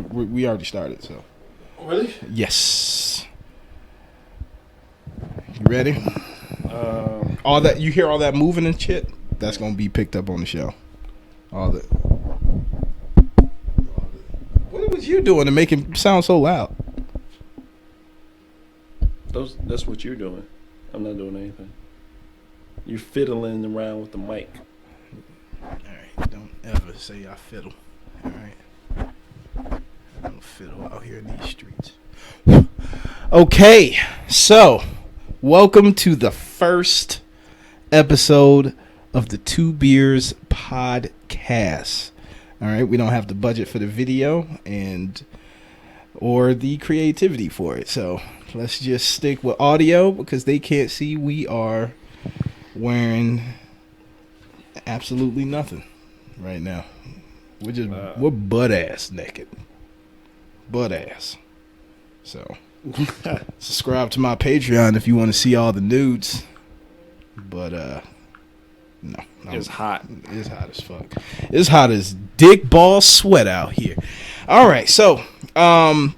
we already started. So. Really? Yes. You ready? All that you hear, all that moving and shit. That's gonna be picked up on the show. All that. What was you doing to make it sound so loud? That's what you're doing. I'm not doing anything. You're fiddling around with the mic. Alright, don't ever say I fiddle. Alright. I don't fiddle out here in these streets. Okay, so welcome to the first episode of the 2xbeerz podcast. Alright, we don't have the budget for the video or the creativity for it, so let's just stick with audio because they can't see we are wearing absolutely nothing right now. We're butt ass naked. Butt ass. So subscribe to my Patreon if you want to see all the nudes. But no. It's hot. It's hot as fuck. It's hot as dick ball sweat out here. Alright, so I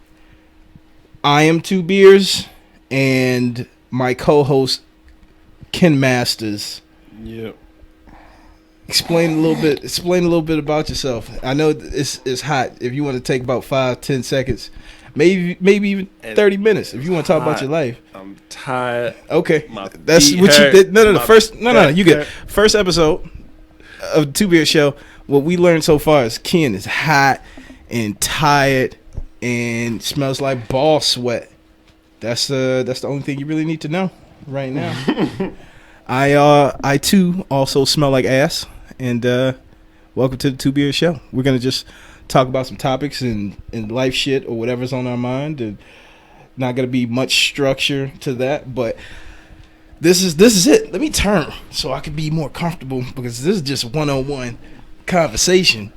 am 2xbeerz and my co-host Ken Masters. Yep. Explain a little bit about yourself. I know it's hot. If you want to take about 5-10 seconds, maybe even 30 minutes. If you want to talk about your life. I'm tired. Okay, that's what you did. No. You get first episode of the 2xbeerz show. What we learned so far is Ken is hot and tired and smells like ball sweat. That's the only thing you really need to know right now. I too also smell like ass. And welcome to the 2xbeerz show. We're gonna just talk about some topics and life shit or whatever's on our mind. And not gonna be much structure to that, but this is it. Let me turn so I can be more comfortable because this is just one-on-one conversation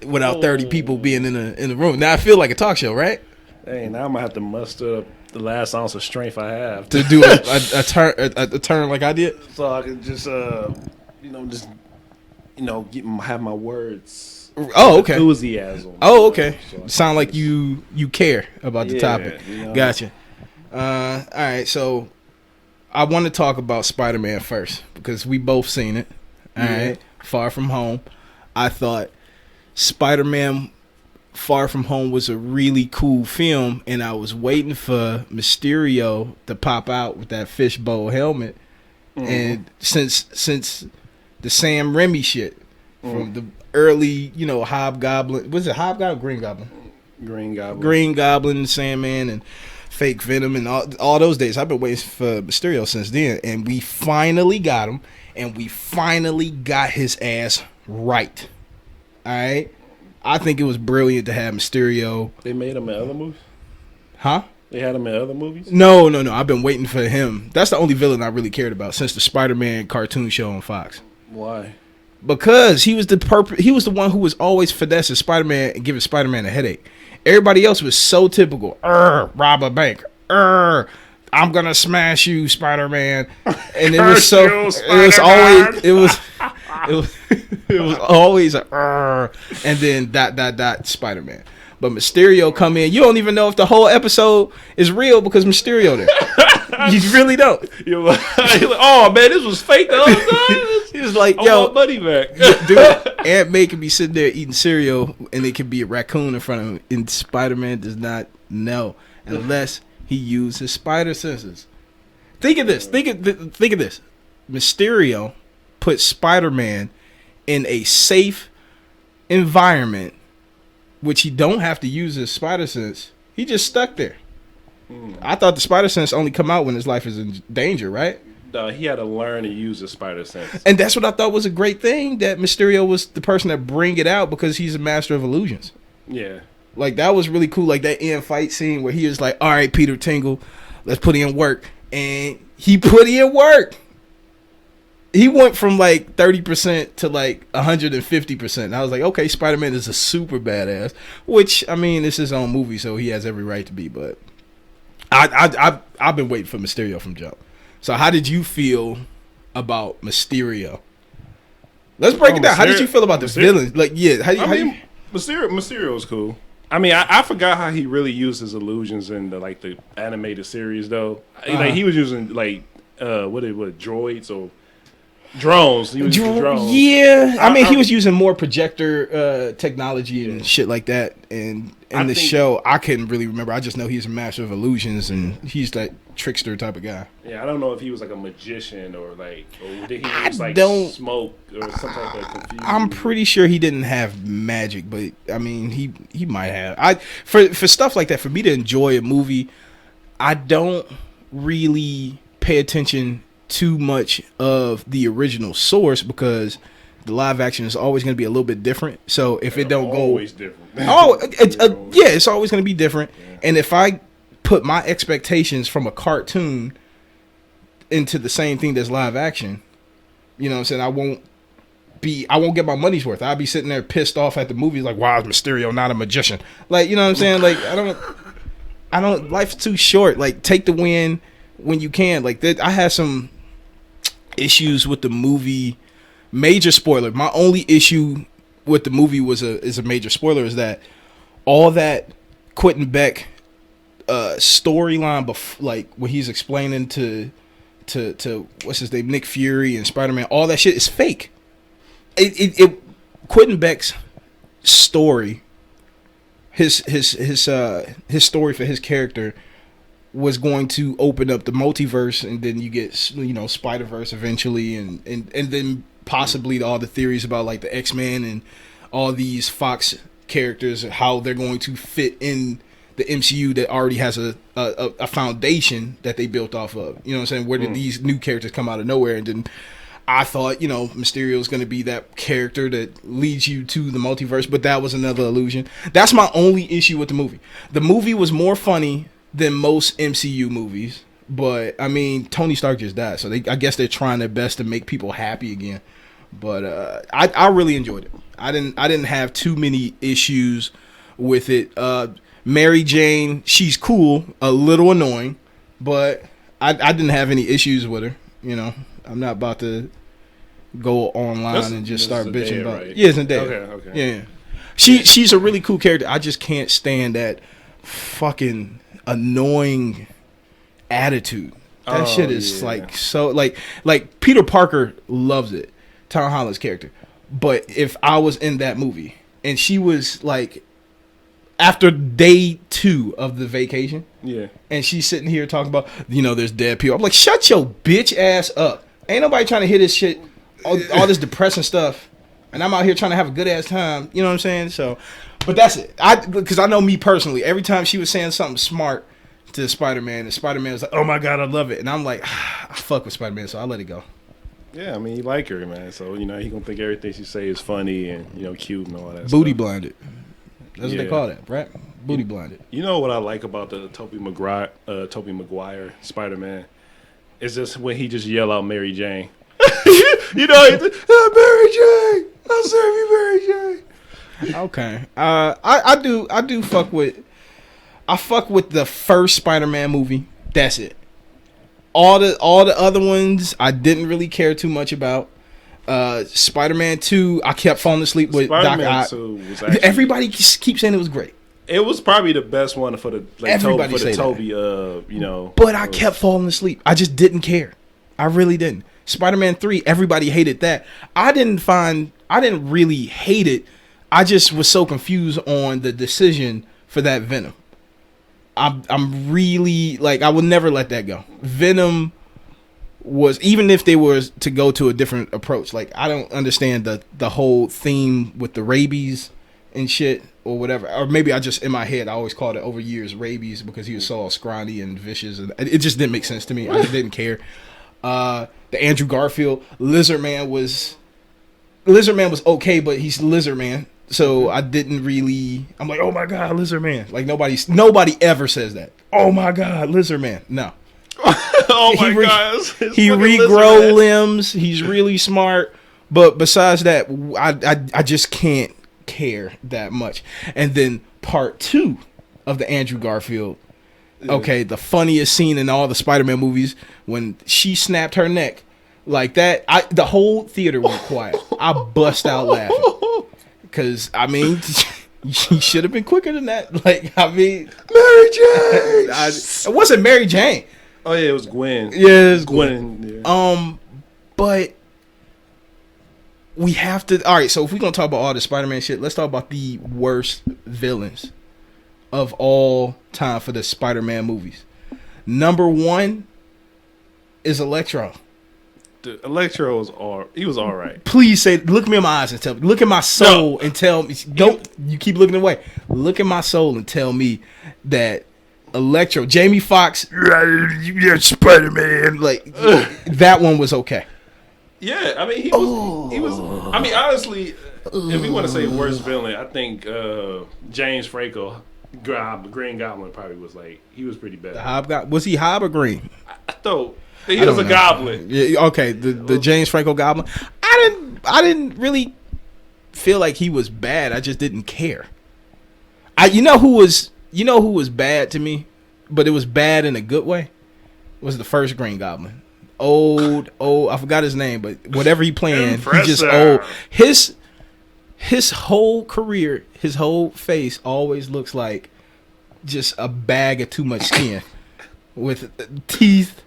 without 30 people being in the room. Now I feel like a talk show, right? Hey, now I'm gonna have to muster up the last ounce of strength I have to do a turn like I did, so I can just have my words. Oh, okay. Enthusiasm. Oh, okay. So sound like you care about the topic. Gotcha. All right. So I want to talk about Spider-Man first because we both seen it. All right. Far From Home. I thought Spider-Man Far From Home was a really cool film, and I was waiting for Mysterio to pop out with that fishbowl helmet. And since the Sam Raimi shit from the early, Hobgoblin. Was it Hobgoblin or Green Goblin? Green Goblin, Sandman, and Fake Venom, and all those days. I've been waiting for Mysterio since then, and we finally got him, and we finally got his ass right. All right? I think it was brilliant to have Mysterio. They made him in other movies? Huh? They had him in other movies? No. I've been waiting for him. That's the only villain I really cared about since the Spider-Man cartoon show on Fox. Why? Because he was the one who was always finessing Spider-Man and giving Spider-Man a headache. Everybody else was so typical. Rob a bank. I'm gonna smash you, Spider-Man. And it was always and then ... Spider-Man. But Mysterio come in. You don't even know if the whole episode is real because Mysterio there. You really don't. You're like, oh man, this was fake the whole time. He was like, yo, my buddy back. Dude, Aunt May could be sitting there eating cereal and it could be a raccoon in front of him. And Spider-Man does not know unless he uses his spider senses. Think of this. Think of this. Mysterio put Spider-Man in a safe environment, which he don't have to use his spider sense. He just stuck there. I thought the spider sense only come out when his life is in danger, right? No, he had to learn to use his spider sense. And that's what I thought was a great thing, that Mysterio was the person that bring it out because he's a master of illusions. Yeah. Like, that was really cool. Like, that end fight scene where he was like, all right, Peter Tingle, let's put in work. And he put in work. He went from like 30% to like 150%. And I was like, okay, Spider-Man is a super badass. Which, I mean, it's his own movie, so he has every right to be. But I've been waiting for Mysterio from jump. So how did you feel about Mysterio? Let's break it down. How did you feel about the villain? Like, yeah, Mysterio was cool. I mean, I forgot how he really used his illusions in the animated series though. Like he was using what droids or drones. He was using drones. Yeah, I mean he was using more projector technology and shit like that. And in the show, I couldn't really remember. I just know he's a master of illusions and he's that trickster type of guy. Yeah, I don't know if he was like a magician or did he use like smoke or some type of confusion. I'm pretty sure he didn't have magic, but I mean he might have. For stuff like that, for me to enjoy a movie, I don't really pay attention too much of the original source because the live action is always going to be a little bit different. So if it don't always different. It's always going to be different. Yeah. And if I put my expectations from a cartoon into the same thing that's live action, you know what I'm saying, I won't get my money's worth. I'll be sitting there pissed off at the movies like, why is Mysterio not a magician? Like, you know what I'm saying? Like, I don't life's too short. Like, take the win when you can. Like, I had some issues with the movie. Major spoiler. My only issue with the movie is a major spoiler, is that all that Quentin Beck storyline, like when he's explaining to what's his name, Nick Fury and Spider-Man, all that shit is fake. Quentin Beck's story, his story for his character was going to open up the multiverse, and then you get Spider-Verse eventually, and then possibly all the theories about like the X-Men and all these Fox characters, how they're going to fit in the MCU that already has a foundation that they built off of. You know what I'm saying? Where did these new characters come out of nowhere? And then I thought, Mysterio is going to be that character that leads you to the multiverse, but that was another illusion. That's my only issue with the movie. The movie was more funny than most MCU movies, but I mean, Tony Stark just died, so I guess they're trying their best to make people happy again. But I really enjoyed it. I didn't have too many issues with it. Mary Jane, she's cool, a little annoying, but I didn't have any issues with her. I'm not about to go online and just start bitching about it. Yeah, Zendaya. Okay. Yeah. She's a really cool character. I just can't stand that fucking annoying attitude. That shit is like so like Peter Parker loves it, Tom Holland's character. But if I was in that movie and she was like after day 2 of the vacation, and she's sitting here talking about there's dead people, I'm like, shut your bitch ass up. Ain't nobody trying to hear this shit, all this depressing stuff, and I'm out here trying to have a good ass time. You know what I'm saying? So, but that's it. Because I know me personally, every time she was saying something smart to Spider-Man, and Spider-Man was like, oh my God, I love it. And I'm like, I fuck with Spider-Man, so I let it go. Yeah, I mean, you like her, man. So, he gonna think everything she say is funny and, cute and all that Booty stuff. blinded. That's what they call that, right? Booty blinded. You know what I like about the Tobey Maguire Spider-Man? It's just when he just yell out Mary Jane. He's Mary Jane! I'll serve you, Mary Jane! Okay. I do fuck with... I fuck with the first Spider-Man movie. That's it. All the other ones I didn't really care too much about. Spider-Man 2, I kept falling asleep with Spider-Man Doc Ock. 2 was actually, everybody keeps saying it was great. It was probably the best one for the Toby. But I kept falling asleep. I just didn't care. I really didn't. Spider-Man 3, everybody hated that. I didn't really hate it. I just was so confused on the decision for that Venom. I'm really I would never let that go. Venom was, even if they were to go to a different approach, I don't understand the whole theme with the rabies and shit or whatever. Or maybe I just, in my head, I always called it over years rabies because he was so scrawny and vicious, and it just didn't make sense to me. I just didn't care. The Andrew Garfield Lizard Man was okay, but he's Lizard Man. So I didn't really. I'm like, oh my God, Lizard Man! Nobody ever says that. Oh my God, Lizard Man! No. Oh my God! He regrow limbs. He's really smart. But besides that, I just can't care that much. And then part 2 of the Andrew Garfield. Okay, the funniest scene in all the Spider-Man movies when she snapped her neck like that. The whole theater went quiet. I bust out laughing. Because, I mean, He should have been quicker than that. Like, I mean, Mary Jane. It wasn't Mary Jane. Oh yeah, it was Gwen. Yeah, it was Gwen. Yeah. But we have to. All right, so if we're gonna talk about all the Spider-Man shit, let's talk about the worst villains of all time for the Spider-Man movies. Number 1 is Electro. Dude, Electro was all right. Please say, look me in my eyes and tell me. Look in my soul and tell me. Don't you keep looking away. Look in my soul and tell me that Electro, Jamie Foxx, you're Spider-Man. Like that one was okay. Yeah, I mean he was. I mean honestly, if we want to say worst villain, I think James Franco, Green Goblin, probably was like he was pretty bad. Was he Hob or Green? I thought he was a goblin. Yeah, okay, the James Franco Goblin. I didn't really feel like he was bad. I just didn't care. You know who was bad to me, but it was bad in a good way. Was the first Green Goblin. Old, I forgot his name, but whatever he playing, he just old. His whole career, his whole face always looks like just a bag of too much skin with teeth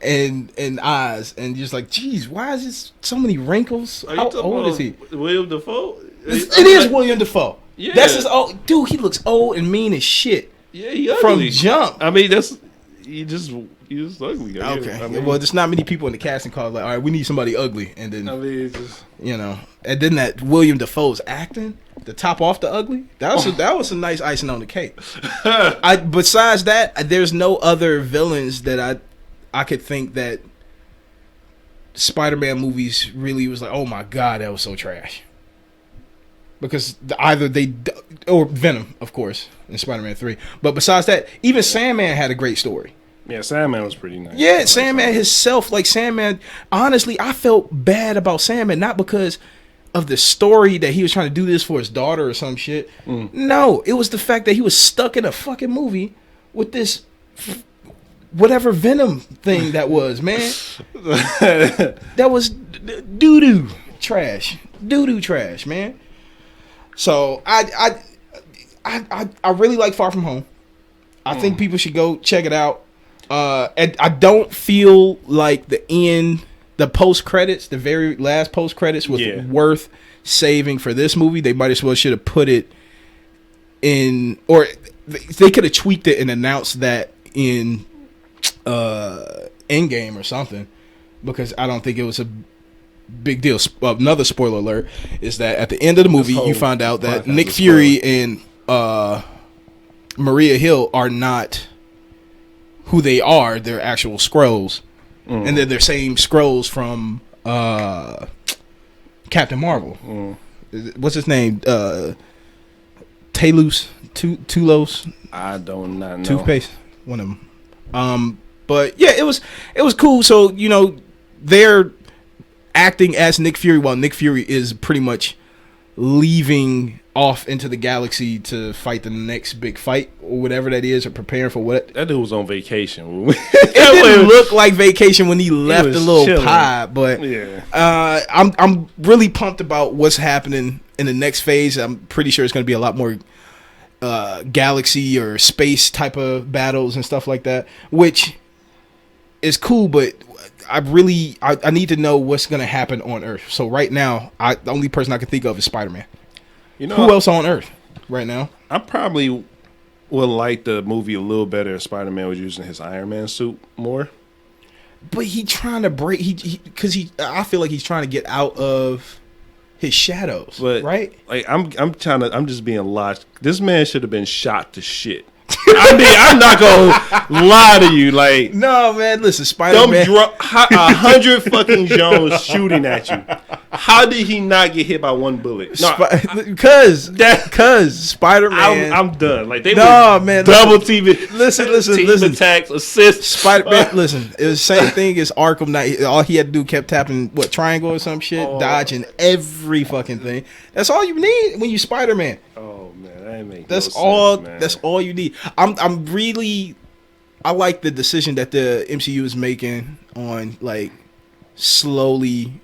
and eyes, and just like, geez, why is this so many wrinkles? How old is he? William Dafoe? It is William Dafoe. Yeah. That's his old dude. He looks old and mean as shit. Yeah, he ugly. From jump. I mean, he just ugly. Okay. I mean, Well, there's not many people in the casting call like, all right, we need somebody ugly, and then I mean, it's just, and then that William Dafoe's acting to top off the ugly. That was a nice icing on the cake. Besides that, there's no other villains that I could think that Spider-Man movies really was like, oh my god, that was so trash. Because either or Venom, of course, in Spider-Man 3. But besides that, even Sandman had a great story. Yeah, Sandman was pretty nice. Yeah, Sandman himself, like Sandman, honestly, I felt bad about Sandman, not because of the story that he was trying to do this for his daughter or some shit. No, it was the fact that he was stuck in a fucking movie with this whatever Venom thing that was, man. That was doo-doo trash. Doo-doo trash, man. So I really like Far From Home. I think people should go check it out. And I don't feel like the post credits, the very last post credits, was worth saving for this movie. They might as well should have put it in, or they could have tweaked it and announced that in Endgame or something, because I don't think it was a big deal. Another spoiler alert is that at the end of the movie, you find out that Nick Fury and Maria Hill are not who they are. They're actual Skrulls, and they're same Skrulls from Captain Marvel. What's his name? Tulos. I don't not know. Toothpaste. One of them. But yeah, it was cool. So they're acting as Nick Fury while Nick Fury is pretty much leaving off into the galaxy to fight the next big fight or whatever that is, or preparing for what. That dude was on vacation. It didn't look like vacation when he left the little chilling. pie, but yeah. I'm really pumped about what's happening in the next phase. I'm pretty sure it's going to be a lot more galaxy or space type of battles and stuff like that, which is cool, but I need to know what's going to happen on Earth. So right now, the only person I can think of is Spider-Man. Who else on Earth right now? I probably would like the movie a little better if Spider-Man was using his Iron Man suit more. But he trying to break because I feel like he's trying to get out of his shadows, right? Like I'm just being lost. This man should have been shot to shit. I mean, I'm not gonna lie to you. Like, no, man. Listen, Spider-Man. 100 fucking Jones shooting at you. How did he not get hit by one bullet? Because Spider-Man. I'm done. Like they man. Double team. Listen. Attacks, assists. Spider-Man. Listen, it was the same thing as Arkham Knight. All he had to do kept tapping triangle or some shit, dodging every fucking thing. That's all you need when you Spider-Man. Oh man, that ain't make that's no all. Sense, man. That's all you need. I like the decision that the MCU is making on like slowly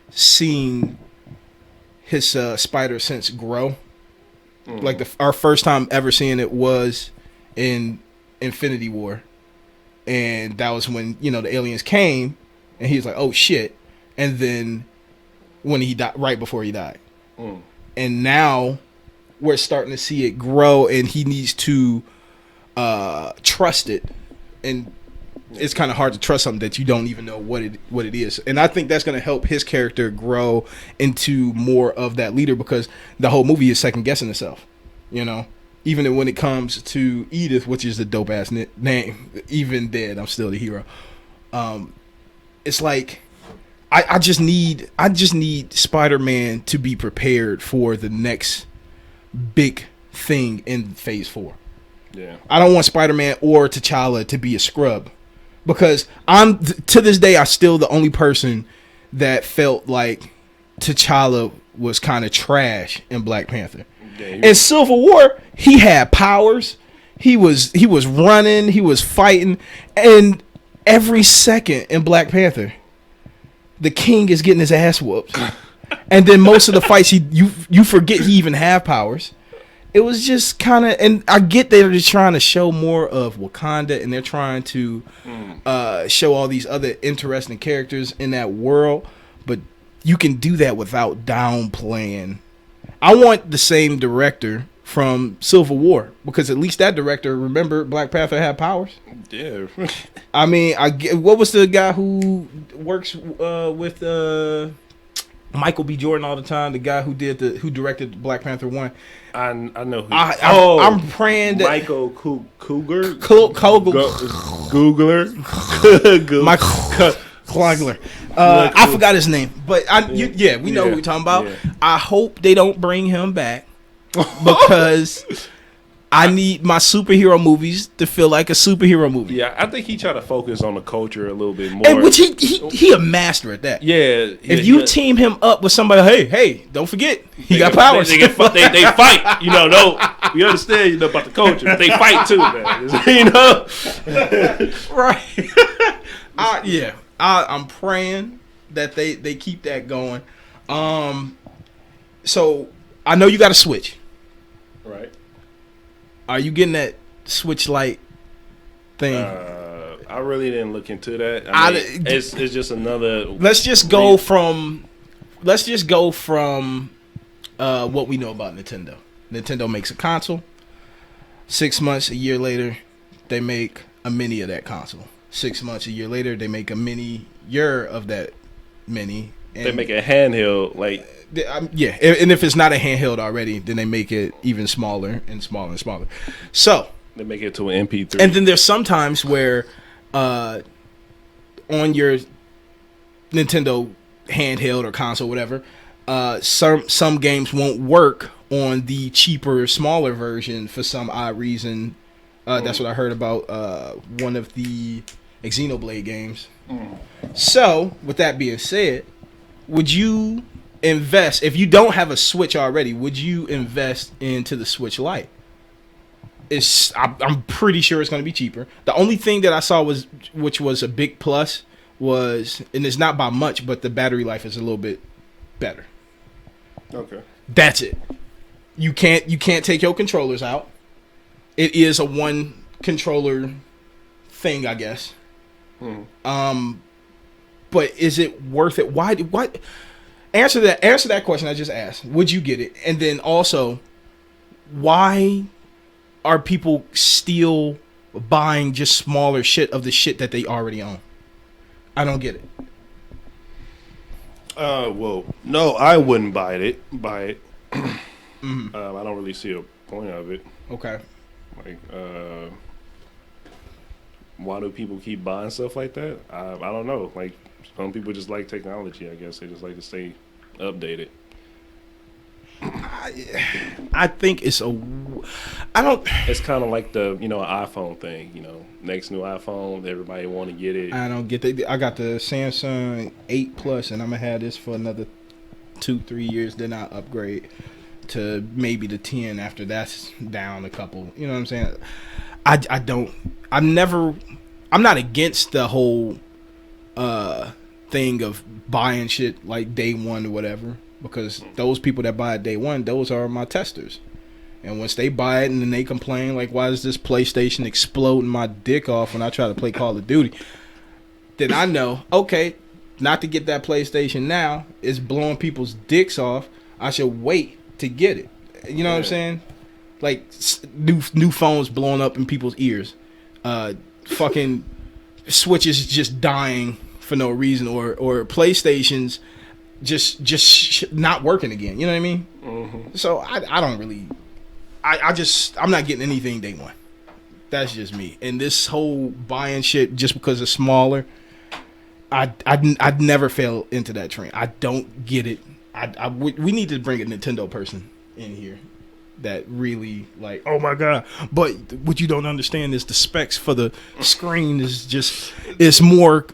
seeing his spider sense grow. Like our first time ever seeing it was in Infinity War, and that was when the aliens came, and he was like, "Oh shit!" And then when he died, right before he died, and now we're starting to see it grow, and he needs to trust it, and it's kind of hard to trust something that you don't even know what it is. And I think that's going to help his character grow into more of that leader, because the whole movie is second guessing itself. Even when it comes to Edith, which is the dope ass name, even dead, I'm still the hero. It's like I just need Spider-Man to be prepared for the next big thing in Phase 4. Yeah, I don't want Spider-Man or T'Challa to be a scrub. Because to this day, I'm still the only person that felt like T'Challa was kind of trash in Black Panther. Yeah, in Civil War, he had powers. He was running. He was fighting. And every second in Black Panther, the King is getting his ass whooped. And then most of the fights, you forget he even have powers. It was just kind of, and I get they're just trying to show more of Wakanda, and they're trying to show all these other interesting characters in that world, but you can do that without downplaying. I want the same director from Civil War, because at least that director, remember, Black Panther had powers. Yeah. I mean, what was the guy who works with Michael B. Jordan all the time, the guy who directed Black Panther 1. I know who. I'm praying that Michael Coogler. Michael Coogler. I forgot his name, but we know who we're talking about. Yeah. I hope they don't bring him back, because I need my superhero movies to feel like a superhero movie. Yeah, I think he tried to focus on the culture a little bit more. And which he a master at that. Yeah. If you team him up with somebody, hey, don't forget, he got powers. They fight. No, we understand about the culture. But they fight too, man. Right. I'm praying that they keep that going. So I know you got a Switch. Right. Are you getting that Switch Lite thing? I really didn't look into that. I mean, it's just another. Let's just go from what we know about Nintendo. Nintendo makes a console. 6 months, a year later, they make a mini of that console. 6 months, a year later, they make a mini-year of that mini. And they make a handheld, like. Yeah, and if it's not a handheld already, then they make it even smaller and smaller and smaller. So they make it to an MP3. And then there's sometimes where on your Nintendo handheld or console, whatever, some games won't work on the cheaper, smaller version for some odd reason. That's what I heard about one of the Xenoblade games. So, with that being said, would you invest, if you don't have a Switch already, would you invest into the Switch Lite? I'm pretty sure it's going to be cheaper. The only thing that I saw which was a big plus was, and it's not by much, but the battery life is a little bit better. Okay. That's it. You can't take your controllers out. It is a one controller thing, I guess. But is it worth it? Why? Answer that question I just asked. Would you get it? And then also, why are people still buying just smaller shit of the shit that they already own? I don't get it. Well, no, I wouldn't buy it. I don't really see a point of it. Okay. Like, why do people keep buying stuff like that? I don't know. Like, some people just like technology, I guess. They just like to stay updated. I think it's It's kind of like the, an iPhone thing, next new iPhone, everybody want to get it. I don't get that. I got the Samsung 8 Plus, and I'm going to have this for another 2-3 years. Then I upgrade to maybe the 10 after that's down a couple. You know what I'm saying? I'm not against the whole thing of buying shit like day one or whatever. because those people that buy it day one, those are my testers. And once they buy it and then they complain, like, why is this PlayStation exploding my dick off when I try to play Call of Duty? Then I know, okay, not to get that PlayStation now. It's blowing people's dicks off. I should wait to get it. You know what I'm saying? Like, new phones blowing up in people's ears. Fucking Switches just dying for no reason. Or PlayStations just not working again. You know what I mean? Mm-hmm. So I don't really... I'm not getting anything day one. That's just me. And this whole buying shit just because it's smaller, I'd never fell into that train. I don't get it. We need to bring a Nintendo person in here that really like, oh my god. But what you don't understand is the specs for the screen it's more.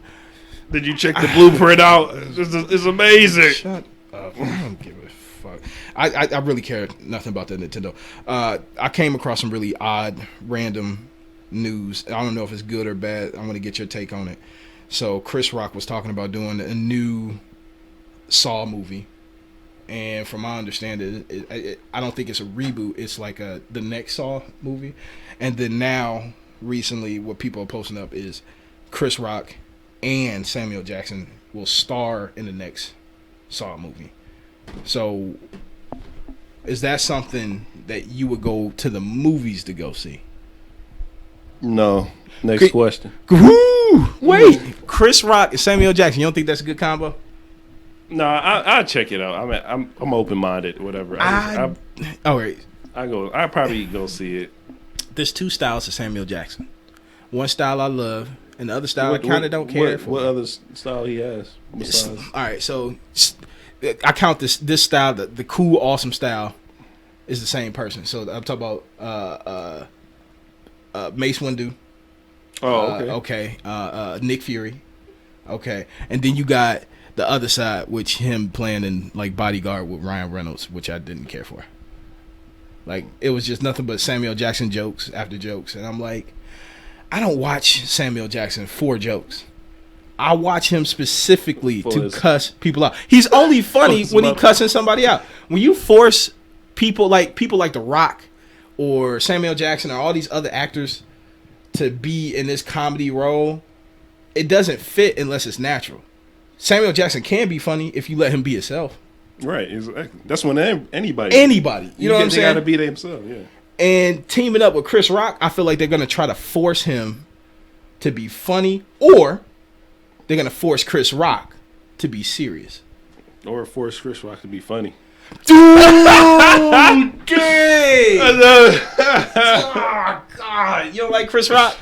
Did you check the blueprint out? It's amazing. Shut up. I don't give a fuck. I really care nothing about the Nintendo. I came across some really odd, random news. I don't know if it's good or bad. I want to get your take on it. So Chris Rock was talking about doing a new Saw movie, and from my understanding, I don't think it's a reboot. It's like the next Saw movie. And then now, recently, what people are posting up is Chris Rock and Samuel Jackson will star in the next Saw movie. So, is that something that you would go to the movies to go see? No. Next question. Woo! Wait, Chris Rock and Samuel Jackson. You don't think that's a good combo? No, I'll check it out. I mean, I'm open minded. Whatever. All right. I probably go see it. There's two styles of Samuel Jackson. One style I love, and the other style I kind of don't care for. What other style he has? Besides? All right, so I count this style, the cool, awesome style, is the same person. So I'm talking about Mace Windu. Oh, okay. Okay. Nick Fury. Okay. And then you got the other side, which him playing in like Bodyguard with Ryan Reynolds, which I didn't care for. Like, it was just nothing but Samuel Jackson jokes after jokes. And I'm like, I don't watch Samuel Jackson for jokes. I watch him specifically to cuss people out. He's only funny when he's cussing somebody out. When you force people like The Rock or Samuel Jackson or all these other actors to be in this comedy role, it doesn't fit unless it's natural. Samuel Jackson can be funny if you let him be himself. Right, exactly. That's when anybody, you know what I'm saying? They gotta be themselves, yeah. And teaming up with Chris Rock, I feel like they're gonna try to force him to be funny, or they're gonna force Chris Rock to be serious, or force Chris Rock to be funny. Dude, gay. Oh God, you don't like Chris Rock?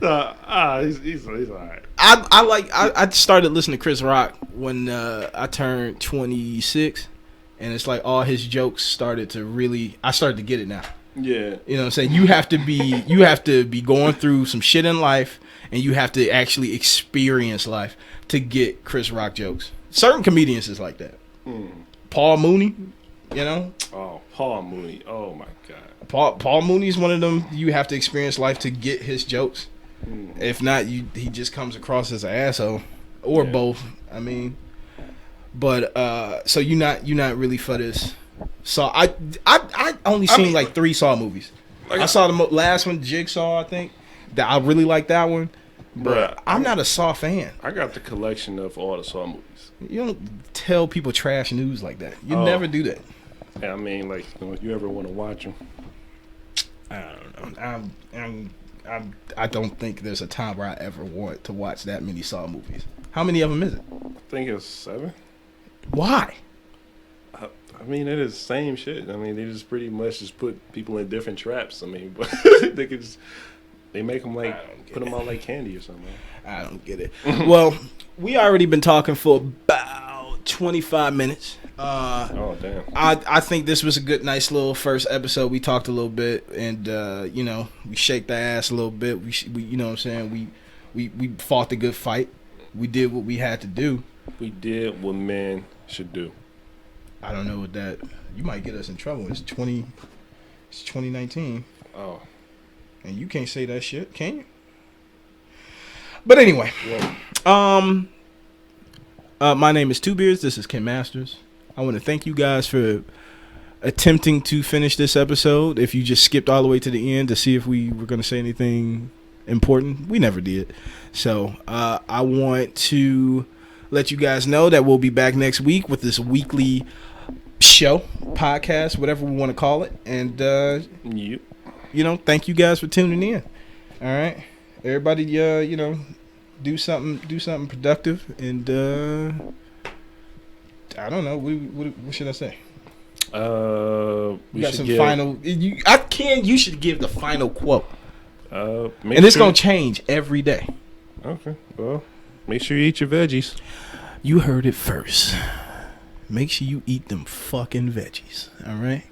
He's all right. I started listening to Chris Rock when I turned 26, and it's like all his jokes started to I started to get it now. Yeah. You know what I'm saying? You have to be going through some shit in life, and you have to actually experience life to get Chris Rock jokes. Certain comedians is like that. Paul Mooney, you know? Oh, Paul Mooney. Oh my God. Paul Mooney's one of them. You have to experience life to get his jokes. If not, he just comes across as an asshole, or both. I mean, but so you're not really for this. So I only seen like 3 Saw movies. I saw the last one, Jigsaw. I think that I really like that one, but I'm not a Saw fan. I got the collection of all the Saw movies. You don't tell people trash news like that. You never do that. I mean, like, if you ever want to watch them. I don't know. I don't think there's a time where I ever want to watch that many Saw movies. How many of them is it? I think it's 7. Why? I mean, it is the same shit. I mean, they just pretty much just put people in different traps. I mean, but they make them like, put them out like candy or something. I don't get it. Well, we already been talking for about 25 minutes. Oh damn! I think this was a nice little first episode. We talked a little bit, and we shaked our ass a little bit. We you know what I'm saying? We fought the good fight. We did what we had to do. We did what men should do. I don't know what that. You might get us in trouble. It's 2019. Oh, and you can't say that shit, can you? But anyway, my name is 2xbeerz. This is Ken Masters. I want to thank you guys for attempting to finish this episode. If you just skipped all the way to the end to see if we were going to say anything important, we never did. So I want to let you guys know that we'll be back next week with this weekly show, podcast, whatever we want to call it. And, thank you guys for tuning in. All right. Everybody, do something productive. And I don't know. What should I say? We got some give, final. You should give the final quote. And it's gonna change every day. Okay. Well, make sure you eat your veggies. You heard it first. Make sure you eat them fucking veggies. All right.